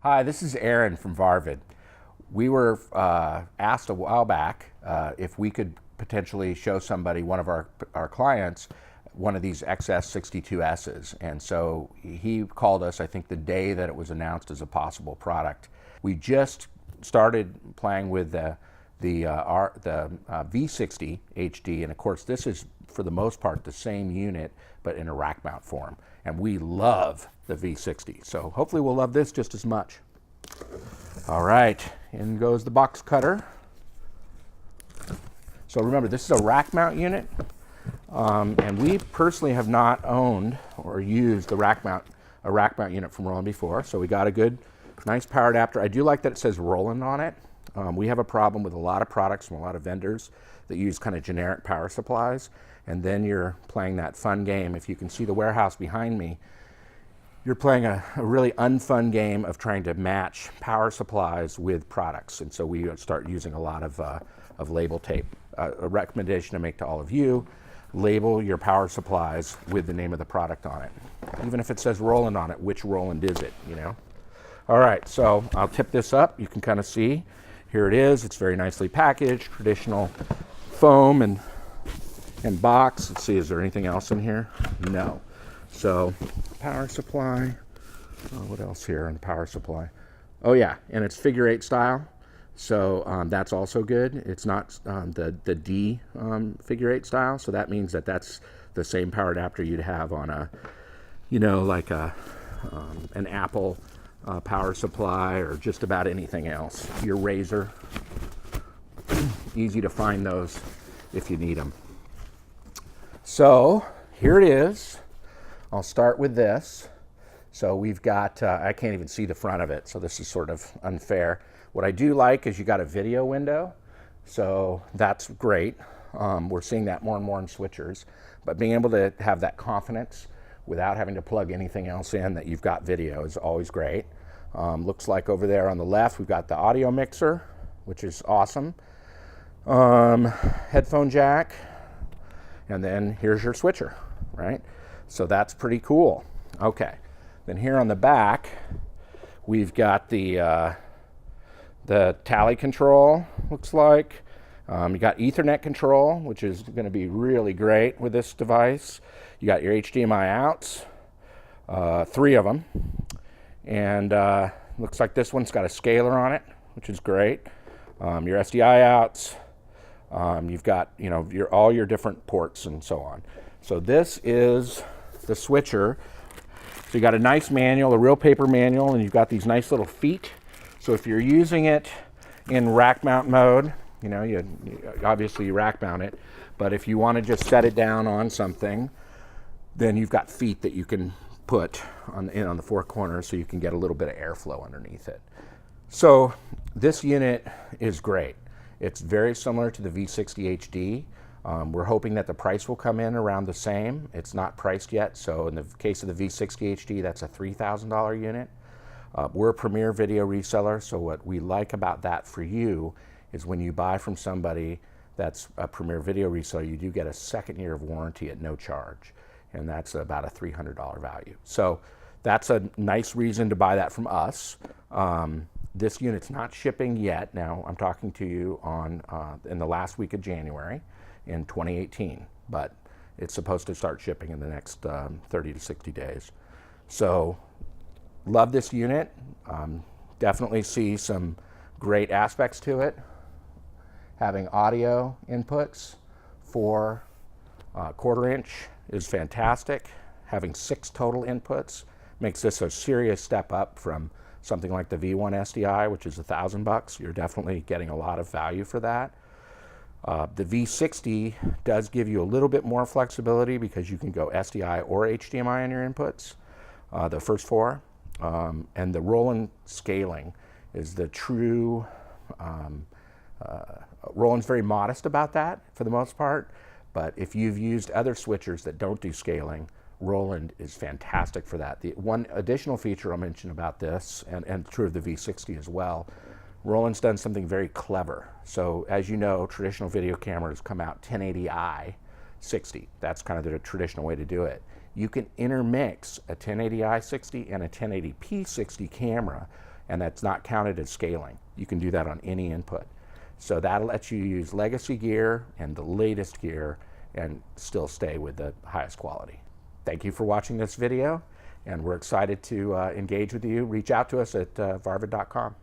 Hi, this is Aaron from Varvid. We were asked a while back if we could potentially show somebody, one of our clients, one of these XS62Ss. And so he called us, I think, the day that it was announced as a possible product. We just started playing with the V60 HD, and of course this is for the most part the same unit but in a rack mount form, and we love the V60, so hopefully we'll love this just as much. All right, in goes the box cutter. So remember, this is a rack mount unit, and we personally have not owned or used a rack mount unit from Roland before, so we got a good nice power adapter. I do like that it says Roland on it. We have a problem with a lot of products from a lot of vendors that use kind of generic power supplies, and then you're playing that fun game. If you can see the warehouse behind me, you're playing a really unfun game of trying to match power supplies with products, and so we start using a lot of label tape. A recommendation to make to all of you: label your power supplies with the name of the product on it. Even if it says Roland on it, which Roland is it, you know? All right, so I'll tip this up. You can kind of see. Here it is. It's very nicely packaged, traditional foam and box. Let's see, is there anything else in here? No. So, power supply. What else here on the power supply? Oh yeah, and it's figure 8 style. So that's also good. It's not the D figure 8 style. So that means that that's the same power adapter you'd have on a, you know, like an Apple power supply or just about anything else. Your razor. Easy to find those if you need them. So here it is. I'll start with this. So we've got, I can't even see the front of it, so this is sort of unfair. What I do like is you got a video window, so that's great. We're seeing that more and more in switchers, but being able to have that confidence without having to plug anything else in that you've got video is always great. Looks like over there on the left we've got the audio mixer, which is awesome. Headphone jack, and then here's your switcher, right? So that's pretty cool. Okay, then here on the back we've got the tally control, looks like. You got Ethernet control, which is going to be really great with this device. You got your HDMI outs, 3 of them, and looks like this one's got a scaler on it, which is great. Your SDI outs, you've got, you know, all your different ports and so on. So this is the switcher. So you got a nice manual, a real paper manual, and you've got these nice little feet. So if you're using it in rack mount mode, you know, obviously you rack mount it, but if you want to just set it down on something, then you've got feet that you can put on the 4 corners so you can get a little bit of airflow underneath it. So this unit is great. It's very similar to the V60 HD. We're hoping that the price will come in around the same. It's not priced yet, so in the case of the V60 HD, that's a $3,000 unit. We're a premier video reseller, so what we like about that for you is when you buy from somebody that's a premier video reseller, you do get a 2nd year of warranty at no charge, and that's about a $300 value. So that's a nice reason to buy that from us. This unit's not shipping yet. Now, I'm talking to you on in the last week of January in 2018, but it's supposed to start shipping in the next 30 to 60 days. So love this unit. Definitely see some great aspects to it. Having audio inputs for 1/4 inch is fantastic. Having 6 total inputs makes this a serious step up from something like the V1 SDI, which is $1,000. You're definitely getting a lot of value for that. The V60 does give you a little bit more flexibility because you can go SDI or HDMI on your inputs, the first 4. And the Roland scaling is the true, Roland's very modest about that for the most part, but if you've used other switchers that don't do scaling, Roland is fantastic for that. The one additional feature I'll mention about this, and true of the V60 as well, Roland's done something very clever. So as you know, traditional video cameras come out 1080i 60. That's kind of the traditional way to do it. You can intermix a 1080i 60 and a 1080p 60 camera and that's not counted as scaling. You can do that on any input. So that lets you use legacy gear and the latest gear and still stay with the highest quality. Thank you for watching this video, and we're excited to engage with you. Reach out to us at varvid.com.